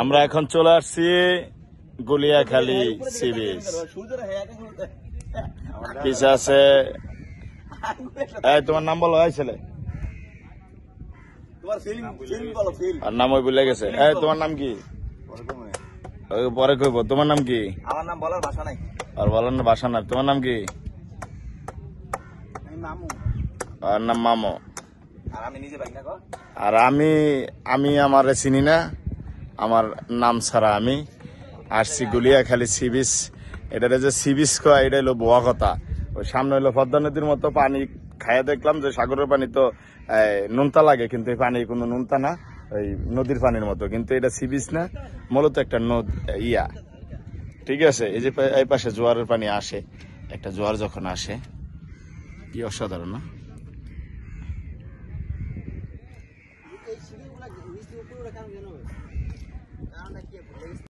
আমরা এখন চলে আসছি গুলিয়াখালী সি বিচ। পিছে আছে, তোমার নাম বলো ছেলে, আর নাম ওই ভুলে গেছে। তোমার নাম কি? পরে কইব। তোমার নাম কি? আমার নাম বলার ভাষা নাই, আর বলার ভাষা না। তোমার নাম কি? আর নাম মামো। আর আমি নিজে বাইক না গো। আর আমি আমারে চিনি না, আমার নাম ছাড়া আমি আসছি গুলিয়াখালী সি বিচ। এটারে যে সি বিচ কয়, এটা হলো বোয়া কথা। ওই সামনে হলো পদ্মা নদীর মতো পানি খাইয়া দেখলাম যে সাগরের পানি তো নুনতা লাগে, কিন্তু এই পানি কোনো নুনতা না, ওই নদীর পানির মতো। কিন্তু এটা সি বিচ না, মূলত একটা ইয়া। ঠিক আছে, এই যে এই পাশে জোয়ারের পানি আসে, একটা জোয়ার যখন আসে কি অসাধারণ না?